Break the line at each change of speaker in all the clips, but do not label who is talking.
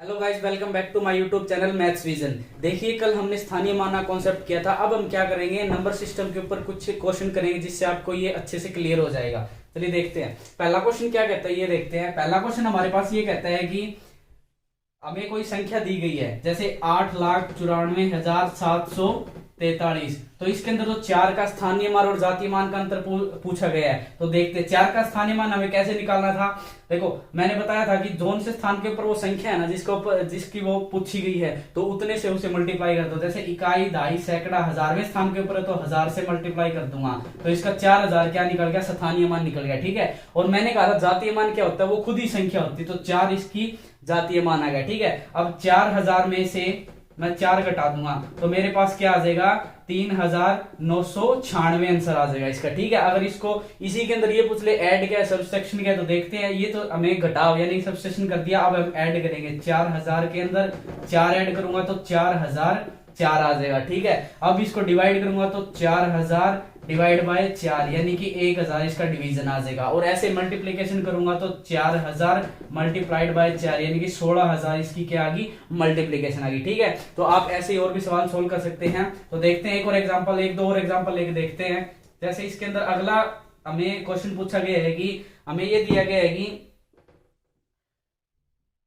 Hello guys, welcome back to my YouTube channel maths vision. देखिए, कल हमने स्थानीय माना कॉन्सेप्ट किया था। अब हम क्या करेंगे, नंबर सिस्टम के ऊपर कुछ क्वेश्चन करेंगे जिससे आपको ये अच्छे से क्लियर हो जाएगा। चलिए देखते हैं पहला क्वेश्चन क्या कहता है, ये देखते हैं। पहला क्वेश्चन हमारे पास ये कहता है कि हमें कोई संख्या दी गई है, जैसे 8,94,743। तो इसके अंदर जो चार का स्थानीय मान और जातीय मान का अंतर पूछा गया है। तो देखते हैं चार का स्थानीय मान हमें कैसे निकालना था। देखो, मैंने बताया था कि जोन से स्थान के ऊपर वो संख्या है ना जिसकी वो पूछी गई है, तो उतने से उसे मल्टीप्लाई कर दो। जैसे इकाई, दहाई, सैकड़ा, हजारवें स्थान के ऊपर है तो 1000 से मल्टीप्लाई कर दूंगा, तो इसका 4000 क्या निकल गया, स्थानीय मान निकल गया। ठीक है। और मैंने कहा था जातीय मान क्या होता है, वो खुद ही संख्या होती है, तो 4 इसकी जातीय मान आ गया। ठीक है। अब 4000 में से मैं 4 घटा दूंगा तो मेरे पास क्या आ जाएगा, 3996 आंसर आ जाएगा इसका। ठीक है। अगर इसको इसी के अंदर ये पूछ ले ऐड क्या है, सब्सट्रैक्शन क्या है, तो देखते हैं। ये तो हमें घटाव यानी सब्सट्रैक्शन कर दिया। अब हम ऐड करेंगे, 4000 के अंदर 4 ऐड करूंगा तो 4004 आ जाएगा। ठीक है। अब इसको डिवाइड करूंगा तो 4000 डिवाइड बाय 4 यानी कि 1000 इसका डिवीजन आ जाएगा। और ऐसे मल्टीप्लीकेशन करूंगा तो 4000 मल्टीप्लाइड बाय 4 यानी कि 16000 इसकी क्या आ गई, मल्टीप्लीकेशन आ गई। ठीक है। तो आप ऐसे ही और भी सवाल सोल्व कर सकते हैं। तो देखते हैं एक और एग्जांपल, एक दो और एग्जांपल लेके देखते हैं। जैसे इसके अंदर अगला हमें क्वेश्चन पूछा गया है कि हमें ये दिया गया है कि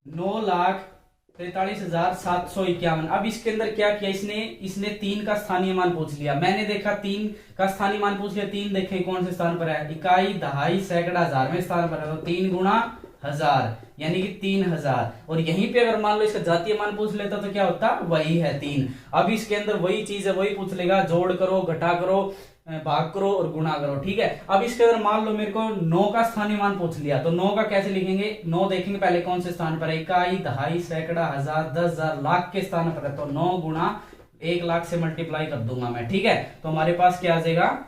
9,43,751। अब इसके अंदर क्या किया इसने 3 का स्थानीय मान पूछ लिया। मैंने देखा 3 का स्थानीय मान पूछ लिया। 3 देखें कौन से स्थान पर है, इकाई, दहाई, सैकड़ा, हजारवें स्थान पर है, तो 3 गुणा 1000 यानी कि 3000। और यहीं पे अगर मान लो इसका जातीय मान पूछ लेता तो क्या होता, वही है 3। अब इसके अंदर वही चीज है, वही पूछ लेगा, जोड़ करो, घटा करो, भाग करो और गुणा करो। ठीक है। अब इसके अंदर मान लो मेरे को 9 का स्थानीय मान पूछ लिया, तो 9 का कैसे लिखेंगे, 9 देखेंगे पहले कौन से स्थान पर है, इकाई, दहाई, सैकड़ा, हजार, 10,000, लाख के स्थान पर है, तो 9 गुणा 1,00,000 से मल्टीप्लाई कर दूंगा मैं। ठीक है। तो हमारे पास क्या आ जाएगा,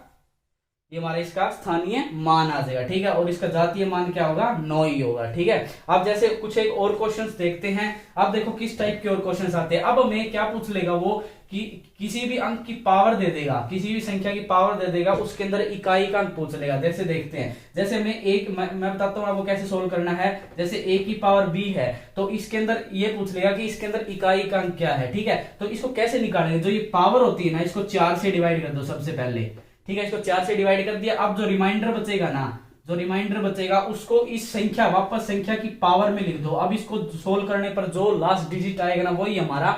ये हमारे इसका स्थानीय मान आ जाएगा। ठीक है। और इसका जातीय मान क्या होगा, 9 ही होगा। ठीक है। अब जैसे कुछ एक और क्वेश्चंस देखते हैं। अब देखो किस टाइप के और क्वेश्चंस आते हैं। अब हमें क्या पूछ लेगा वो कि किसी भी अंक की पावर दे देगा, किसी भी संख्या की पावर दे देगा, उसके अंदर इकाई का अंक पूछ लेगा। जैसे देखते हैं, जैसे मैं बताता हूं आपको कैसे सोल्व करना है। जैसे a की पावर b है, तो इसके अंदर ये पूछ लेगा कि इसके अंदर इकाई का अंक क्या है। ठीक है। तो इसको कैसे निकालेंगे, जो ये पावर होती है ना, इसको 4 से डिवाइड कर दो सबसे पहले। ठीक है। इसको 4 से डिवाइड कर दिया। अब जो रिमाइंडर बचेगा ना, जो रिमाइंडर बचेगा उसको इस संख्या, वापस संख्या की पावर में लिख दो। अब इसको सोल्व करने पर जो लास्ट डिजिट आएगा ना, वही हमारा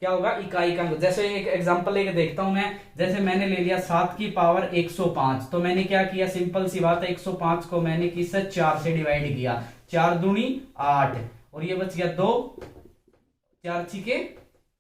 क्या होगा, इकाई का अंक। जैसे एक एग्जांपल लेके देखता हूं मैं। जैसे मैंने ले लिया 7 की पावर 105, तो मैंने क्या किया, सिंपल सी बात है, 105 को मैंने किससे 4 से डिवाइड किया, 4 दूनी 8 और ये बच गया 2, 4 छीके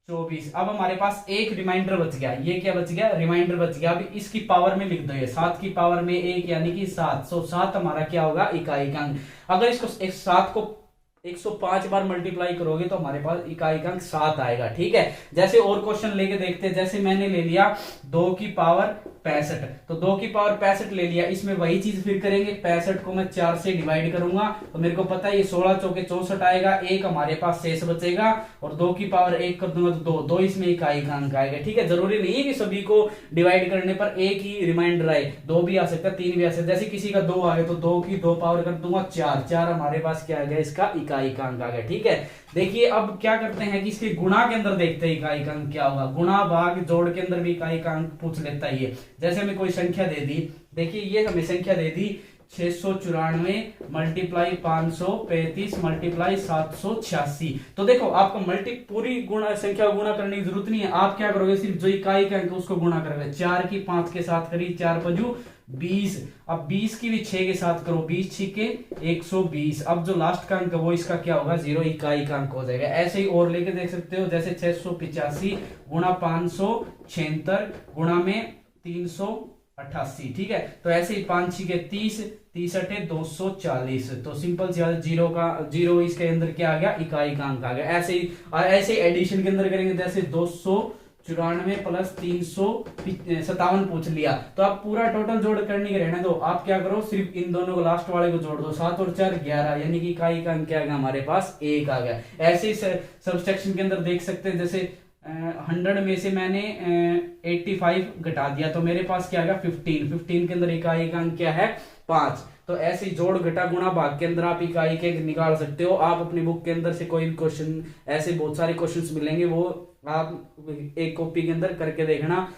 24। अब हमारे पास एक रिमाइंडर बच गया, ये क्या बच गया, रिमाइंडर बच गया। अब इसकी पावर में लिख दो, ये 7 की पावर में 1 यानी कि 7, 7 हमारा क्या होगा, इकाई का अंक। अगर इसको 7 को 105 बार मल्टीप्लाई करोगे तो हमारे पास इकाई का अंक 7 आएगा। ठीक है। जैसे और क्वेश्चन लेके देखते हैं। जैसे मैंने ले लिया 2 की पावर 65, तो 2 की पावर 65 ले लिया। इसमें वही चीज फिर करेंगे, 65 को मैं 4 से डिवाइड करूंगा तो मेरे को पता है ये 16 चौके 64 आएगा, एक हमारे पास शेष बचेगा और 2 की पावर 1 कर दूंगा तो 2 इसमें इकाई का अंक आएगा। ठीक है। जरूरी नहीं है कि सभी को डिवाइड करने पर एक ही रिमाइंडर आए, 2 भी आ सकता है, 3 भी आ सकता है। जैसे किसी का 2 आ गया तो 2 की 2 पावर कर दूंगा 4 हमारे पास क्या आ गया, इसका इकाई का अंक आ गया। ठीक है। देखिए अब क्या करते हैं कि इसके गुणा के अंदर देखते हैं इकाई का अंक क्या होगा। गुणा भाग जोड़ के अंदर भी इकाई का अंक पूछ लेता है ये। जैसे हमें कोई संख्या दे दी, देखिए ये हमें संख्या दे दी 694 मल्टीप्लाई 535 मल्टीप्लाई 786। तो देखो आपको पूरी गुणा संख्या गुणा करने की जरूरत नहीं है। आप क्या करोगे, सिर्फ जो इकाई का अंक उसको गुणा करोगे। 4 की 5 के साथ करी, 4 5 20। अब 20 की भी 6 के साथ करो, 20 छिके 120। अब जो लास्ट का अंक है वो इसका क्या होगा, 0, इकाई का अंक हो जाएगा। ऐसे ही और लेके देख सकते हो। जैसे 685 गुणा 576 गुणा में 388। ठीक है। तो ऐसे ही 5 छिके 30, 30 अठे 240। तो सिंपल सी बात, 0 इसके अंदर क्या आ गया, इकाई का अंक आ गया। ऐसे ही एडिशन के अंदर करेंगे। जैसे 294 प्लस 357 पूछ लिया, तो आप पूरा टोटल जोड़ करने के रहने दो। आप क्या करो, सिर्फ इन दोनों को लास्ट वाले को जोड़ दो, 7 और 4 11 यानी कि इकाई का अंक क्या आ गया, हमारे पास 1 आ गया। ऐसे ही सब्सट्रैक्शन के अंदर देख सकते हैं। जैसे 100 में से मैंने 85 घटा दिया तो मेरे पास क्या आ गया, 15 के अंदर इकाई का अंक क्या है, 5। तो ऐसे ही जोड़ घटा गुणा भाग के अंदर आप इकाई के निकाल सकते हो। आप अपनी बुक के अंदर से कोई भी क्वेश्चन, ऐसे बहुत सारे क्वेश्चंस मिलेंगे, वो आप एक कॉपी के अंदर करके देखना,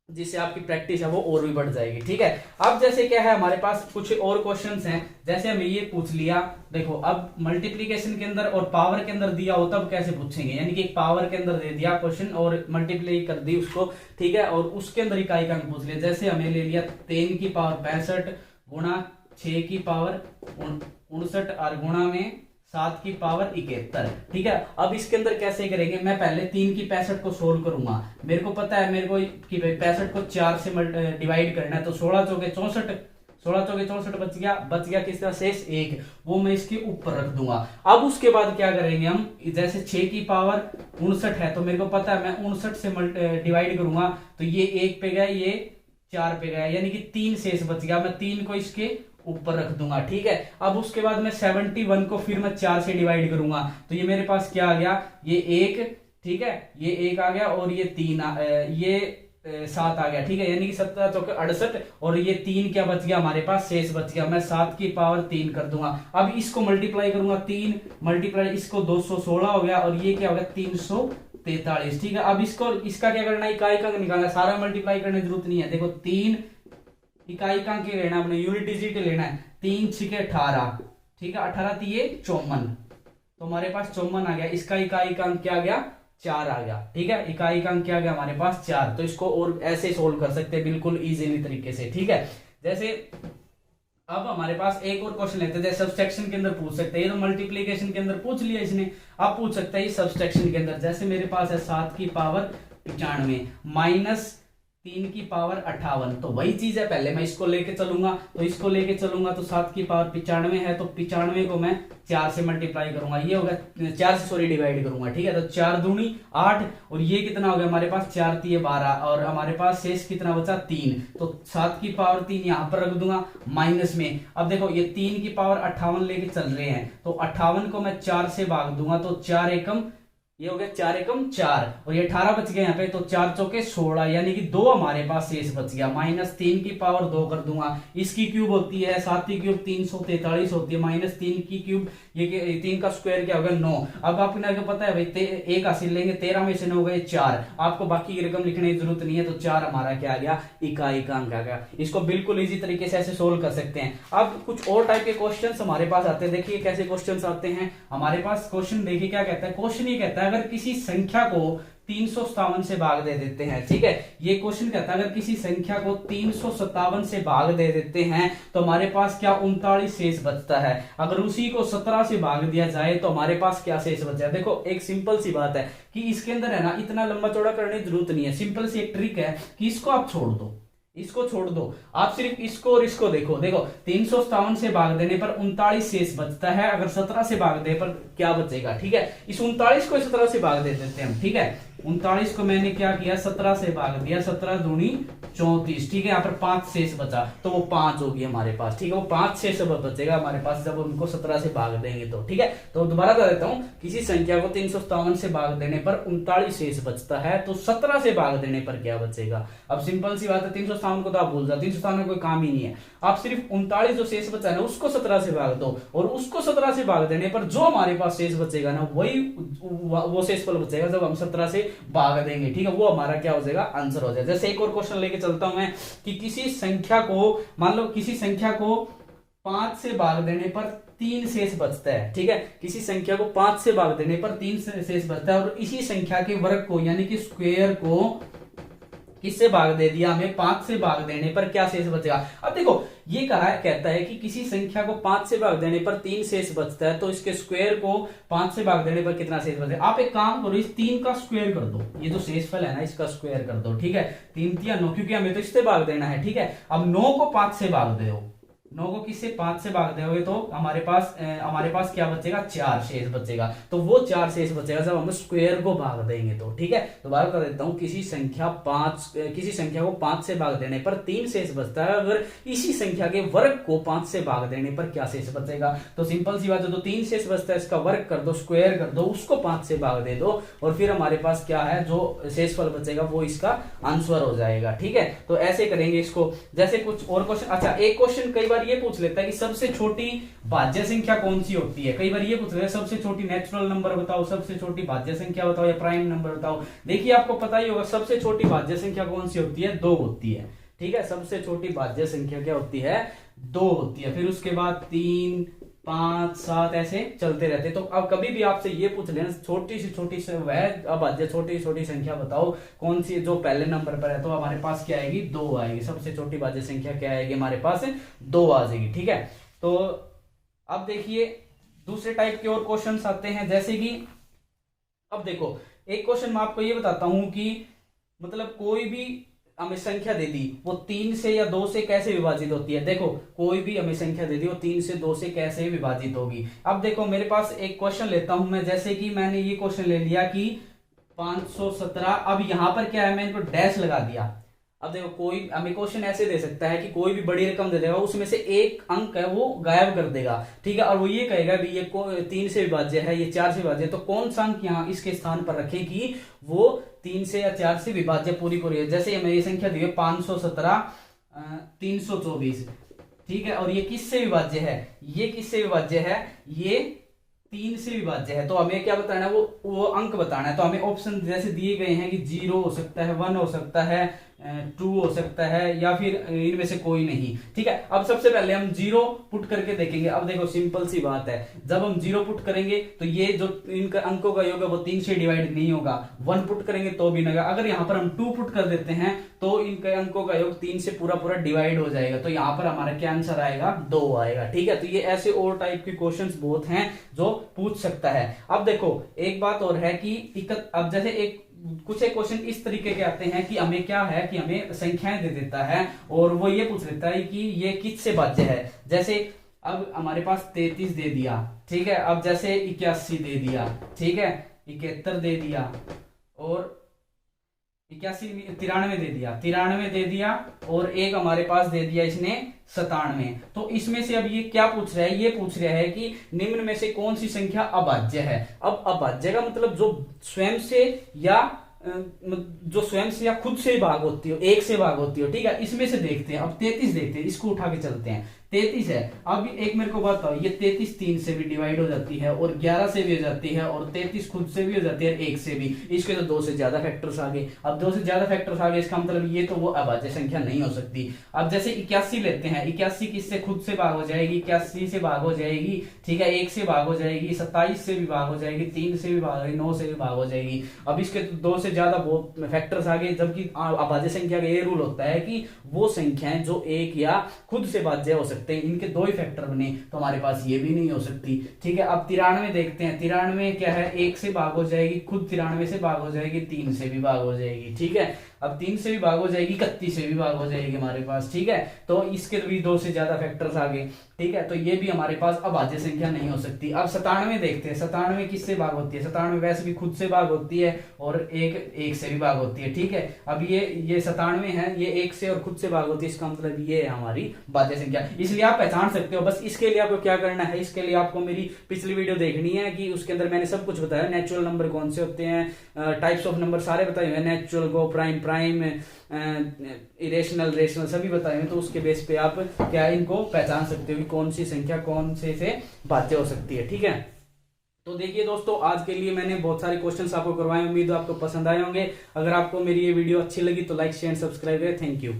जिससे आपकी प्रैक्टिस है वो और भी बढ़ जाएगी। ठीक है, अब जैसे क्या है हमारे पास कुछ और क्वेश्चंस हैं, जैसे हमें ये पूछ लिया, देखो अब मल्टीप्लीकेशन के अंदर और पावर के अंदर दिया हो तब कैसे पूछेंगे, यानी कि पावर के अंदर दे दिया क्वेश्चन और मल्टीप्लाई कर दी उसको, ठीक है, और उसके अंदर इकाई का अंक पूछ लिया। जैसे हमें ले लिया 3 की पावर 65 गुणा 6 की पावर 59 और गुणा में 7 की पावर 71। ठीक है, अब इसके अंदर कैसे करेंगे, मैं पहले 3 की 65 को सोल्व करूंगा। मेरे को पता है मेरे को कि 65 को 4 से डिवाइड करना है, तो 16 चौके 64, 16 चौके 64 बच गया किसका शेष 1, वो मैं इसके ऊपर रख दूंगा। अब उसके बाद क्या करेंगे हम, जैसे 6 की पावर 59 है, तो मेरे को पता है मैं 59 से डिवाइड करूंगा, तो ये 1 पे गया, ये 4 पे गया, यानी कि 3 शेष बच गया, मैं 3 को इसके ऊपर रख दूंगा। ठीक है, अब उसके बाद मैं 71 को फिर मैं 4 से डिवाइड करूंगा, तो ये मेरे पास क्या आ गया, ये 1, ठीक है, ये 1 आ गया और ये 3 ये 7 आ गया। ठीक है, यानी कि 17 चौके 68 और ये 3 क्या बच गया हमारे पास, शेष बच गया, मैं 7 की पावर 3 कर दूंगा। अब इसको मल्टीप्लाई करूंगा, 3 मल्टीप्लाई इसको 216 हो गया और ये क्या हो गया 343। ठीक है, अब इसको इसका क्या करना है, इकाई का निकालना, सारा मल्टीप्लाई करने की जरूरत नहीं है। देखो 3 इकाई का अंक लेना है, अपने यूनिट डिजिट लेना है, 3 6 18, ठीक है, 18 3 54, तो हमारे पास 54 आ गया। इसका इकाई का अंक क्या आ गया, 4 आ गया। ठीक है, इकाई का अंक क्या आ गया हमारे पास 4। तो इसको और ऐसे सोल्व कर सकते हैं बिल्कुल इजीली तरीके से। ठीक है, जैसे अब हमारे पास एक और क्वेश्चन लेते हैं, जैसे सब्सट्रैक्शन के अंदर पूछ सकते हैं, ये तो मल्टीप्लीकेशन के अंदर पूछ लिया इसने, अब पूछ सकता है सब्सट्रैक्शन के अंदर। जैसे मेरे पास है 7 की पावर 95 माइनस 3 की पावर 58, तो वही चीज है, पहले मैं इसको लेके चलूंगा, तो इसको लेके चलूंगा तो 7 की पावर 95 है, तो 95 को मैं 4 से मल्टीप्लाई करूंगा, ये होगा 4 से सॉरी डिवाइड करूंगा। ठीक है, तो 4 दूनी 8 और ये कितना हो गया हमारे पास 4 3 12 और हमारे पास शेष कितना बचा 3, तो 7 की पावर 3 यहां पर रख दूंगा माइनस में। अब देखो ये 3 की पावर 58 लेके चल रहे हैं, तो 58 को मैं 4 से भाग दूंगा, तो 4 एकम ये हो गया 4 एकम 4 और ये 18 बच गए यहाँ पे, तो 4 चौके 16, यानी कि 2 हमारे पास शेष बच गया। माइनस 3 की पावर 2 कर दूंगा, इसकी क्यूब होती है 7 की क्यूब 343 होती है, माइनस 3 की क्यूब ये 3 का स्क्वायर क्या होगा 9। अब आपको पता है भाई एक हासिल लेंगे, 13 में से 9 गए 4, आपको बाकी की रकम लिखने की जरूरत नहीं है, तो 4 हमारा क्या आ गया, इकाई का अंक आ गया। इसको बिल्कुल इजी तरीके से ऐसे सोल्व कर सकते हैं। अब कुछ और टाइप के क्वेश्चन हमारे पास आते हैं, देखिए कैसे क्वेश्चन आते हैं हमारे पास। क्वेश्चन देखिए क्या कहता है, क्वेश्चन ये कहता है अगर किसी संख्या को 357 से भाग दे देते हैं, ठीक है, ये क्वेश्चन कहता है अगर किसी संख्या को 357 से भाग दे देते हैं तो हमारे पास क्या 39 शेष बचता है। अगर उसी को 17 से भाग दिया जाए तो हमारे पास क्या शेष बचा है। देखो एक सिंपल सी बात है कि इसके अंदर है ना इतना लंबा चौड़ा करने की जरूरत नहीं है, सिंपल सी एक ट्रिक है कि इसको आप छोड़ दो, इसको छोड़ दो, आप सिर्फ इसको और इसको देखो। देखो 357 से भाग देने पर 39 शेष बचता है, अगर 17 से भाग देने पर क्या बचेगा। ठीक है, इस 39 को 17 से भाग दे देते हैं हम। ठीक है, 39 को मैंने क्या किया 17 से भाग दिया, 17 दूनी 34। ठीक है, यहाँ पर 5 शेष बचा, तो वो 5 होगी हमारे पास। ठीक है, वो 5 शेष बचेगा हमारे पास जब उनको 17 से भाग देंगे तो। ठीक है, तो दोबारा बता देता हूँ, किसी संख्या को 357 से भाग देने पर 39 शेष बचता है, तो 17 से भाग देने पर क्या बचेगा। अब सिंपल सी बात है, 357 को तो आप भूल जाओ, 357 में कोई काम ही नहीं है, आप सिर्फ 39 जो शेष बचा है ना उसको 17 से भाग दो, और उसको 17 से भाग देने पर जो हमारे पास शेष बचेगा ना वही वो शेषफल बचेगा जब हम 17 से भाग देंगे। ठीक है, वो हमारा क्या हो जाएगा, आंसर हो जाएगा। जैसे एक और क्वेश्चन लेके चलता हूं मैं कि किसी संख्या को, मान लो किसी संख्या को 5 से भाग देने पर 3 शेष बचता है। ठीक है, किसी संख्या को 5 से भाग देने पर 3 शेष बचता है, और इसी संख्या के वर्ग को यानी कि स्क्वायर को किससे भाग दे दिया हमें, 5 से भाग देने पर क्या शेष बचेगा। अब देखो ये कहता है कि किसी संख्या को 5 से भाग देने पर 3 शेष बचता है, तो इसके स्क्वायर को 5 से भाग देने पर कितना शेष बचेगा। आप एक काम करो, इस 3 का स्क्वायर कर दो, ये जो शेषफल है ना इसका स्क्वायर कर दो। ठीक है, 3 3 9, क्योंकि हमें तो इससे भाग देना है। ठीक है, अब 9 को 5 से भाग दो, 9 को किससे 5 से भाग दोगे तो हमारे पास क्या बचेगा, 4 शेष बचेगा, तो वो 4 शेष बचेगा जब हम स्क्वायर को भाग देंगे तो। ठीक है, दोबारा कर देता हूं, किसी संख्या को 5 से भाग देने पर 3 शेष बचता है, अगर इसी संख्या के वर्ग को 5 से भाग देने पर क्या शेष बचेगा। तो सिंपल सी बात है, तो 3 शेष बचता है, इसका वर्ग कर दो, स्क्वायर कर दो, उसको 5 से भाग दे दो, और फिर हमारे पास क्या है जो शेषफल बचेगा वो इसका आंसर हो जाएगा। ठीक है, तो ऐसे करेंगे इसको। जैसे कुछ और क्वेश्चन, अच्छा एक क्वेश्चन कई बार बार ये पूछ लेता है कि सबसे छोटी भाज्य संख्या कौन सी होती है, कई बार ये पूछ लेता है सबसे छोटी नेचुरल नंबर बताओ, सबसे छोटी भाज्य संख्या बताओ या प्राइम नंबर बताओ। देखिए आपको पता ही होगा सबसे छोटी भाज्य संख्या कौन सी होती है, 2 होती है, ठीक है। सबसे छोटी भाज्य संख्या क्या होती है, 2 होती है। फिर उसके बाद 3, 5, 7 ऐसे चलते रहते। तो अब कभी भी आपसे ये पूछ लेना छोटी से वह अभाज्य छोटी से छोटी संख्या बताओ कौन सी जो पहले नंबर पर है, तो हमारे पास क्या आएगी, 2 आएगी। सबसे छोटी भाज्य संख्या क्या आएगी हमारे पास, 2 आ जाएगी, ठीक है। तो अब देखिए दूसरे टाइप के और क्वेश्चंस आते हैं, जैसे कि अब देखो एक क्वेश्चन मैं आपको ये बताता हूं कि मतलब कोई भी हमें संख्या दे दी वो 3 से या 2 से कैसे विभाजित होती है। देखो कोई भी हमें संख्या दे दी वो 3 से 2 से कैसे विभाजित होगी। अब देखो मेरे पास एक क्वेश्चन लेता हूं मैं, जैसे कि मैंने ये क्वेश्चन ले लिया कि 517। अब यहां पर क्या है, मैंने इनको डैश लगा दिया। अब देखो कोई हमें क्वेश्चन ऐसे दे सकता है कि कोई भी बड़ी रकम दे देगा, उसमें से एक अंक है वो गायब कर देगा, ठीक है। और वो ये कहेगा भी ये 3 से विभाज्य है, ये 4 से विभाज्य है, तो कौन सा अंक यहाँ इसके स्थान पर रखे कि वो 3 से या 4 से विभाज्य पूरी है। जैसे हमें ये संख्या दी है 517 324, ठीक है। और ये किससे विभाज्य है, ये किससे विभाज्य है, ये 3 से विभाज्य है। तो हमें क्या बताना है, वो अंक बताना है। तो हमें ऑप्शन जैसे दिए गए हैं कि 0 हो सकता है, 1 हो सकता है, 2 हो सकता है, या फिर इनमें से कोई नहीं, ठीक है। अब सबसे पहले हम 0 पुट करके देखेंगे। अब देखो सिंपल सी बात है, जब हम 0 पुट करेंगे तो ये जो इनका अंकों का योग है वो 3 से डिवाइड नहीं होगा। 1 पुट करेंगे तो भी नहीं होगा। अगर यहाँ पर हम 2 पुट कर देते हैं तो इनके अंकों का योग 3 से पूरा पूरा डिवाइड हो जाएगा। तो यहाँ पर हमारा क्या आंसर आएगा, 2 आएगा, ठीक है। तो ये ऐसे और टाइप के क्वेश्चंस बहुत हैं जो पूछ सकता है। अब देखो एक बात और है कि अब जैसे एक क्वेश्चन इस तरीके के आते हैं कि हमें क्या है कि हमें संख्याएं दे देता है और वो ये पूछ लेता है कि ये किससे भाज्य है। जैसे अब हमारे पास 33 दे दिया, ठीक है। अब जैसे 81 दे दिया, ठीक है, 71 दे दिया, और 93 दे दिया, 93 दे दिया, और एक हमारे पास दे दिया इसने 97। तो इसमें से अब ये क्या पूछ रहा है, ये पूछ रहा है कि निम्न में से कौन सी संख्या अभाज्य है। अब अभाज्य का मतलब जो स्वयं से या खुद से भाग होती हो, एक से भाग होती हो, ठीक है। इसमें से देखते हैं, अब 33 देखते हैं, इसको उठा के चलते हैं। 33 है, अब एक मेरे को बताओ, ये 33 3 से भी डिवाइड हो जाती है, और 11 से भी हो जाती है, और 33 खुद से भी हो जाती है, और 1 से भी। इसके तो 2 से ज्यादा फैक्टर्स आ गए। अब 2 से ज्यादा फैक्टर्स आ गए, इसका मतलब ये तो वो अभाज्य संख्या नहीं हो सकती। अब जैसे 81 लेते हैं, 81 किससे खुद से भाग हो जाएगी, 81 से भाग हो जाएगी, ठीक है, 1 से भाग हो जाएगी, 27 से भी भाग हो जाएगी, 3 से भी भाग हो जाएगी, 9 से भी भाग हो जाएगी। अब इसके 2 से ज्यादा बहुत फैक्टर्स आ गए, जबकि अभाज्य संख्या का ये रूल होता है कि वो संख्याएं जो एक या खुद से भाज्य हो सकती, इनके 2 ही फैक्टर बने, तो हमारे पास ये भी नहीं हो सकती, ठीक है। अब 93 देखते हैं, 93 क्या है, 1 से भाग हो जाएगी, खुद 93 से भाग हो जाएगी, 3 से भी भाग हो जाएगी, ठीक है। अब 3 से भी भाग हो जाएगी, 31 से भी भाग हो जाएगी हमारे पास, ठीक है। तो इसके भी 2 से ज्यादा फैक्टर्स आ गए, ठीक है। तो ये भी हमारे पास अभाज्य संख्या नहीं हो सकती। अब 97 देखते हैं, 97 किससे भाग होती है, 97 वैसे भी खुद से भाग होती है, और एक से भी भाग होती है, ठीक है। अब ये 97 है, ये 1 से और खुद से भाग होती है, इसका मतलब ये है हमारी भाज्य संख्या। इसलिए आप पहचान सकते हो। बस इसके लिए आपको क्या करना है, इसके लिए आपको मेरी पिछली वीडियो देखनी है कि उसके अंदर मैंने सब कुछ बताया, नेचुरल नंबर कौन से होते हैं, टाइप्स ऑफ नंबर सारे बताए हुए हैं, नेचुरल को प्राइम इरेशनल रेशनल सभी बताए हुए। तो उसके बेस पे आप क्या इनको पहचान सकते हो कि कौन सी संख्या कौन से भाज्य हो सकती है, ठीक है। तो देखिए दोस्तों, आज के लिए मैंने बहुत सारे क्वेश्चंस आपको करवाए, उम्मीद है आपको पसंद आए होंगे। अगर आपको मेरी ये वीडियो अच्छी लगी तो लाइक शेयर सब्सक्राइब करें। Thank you.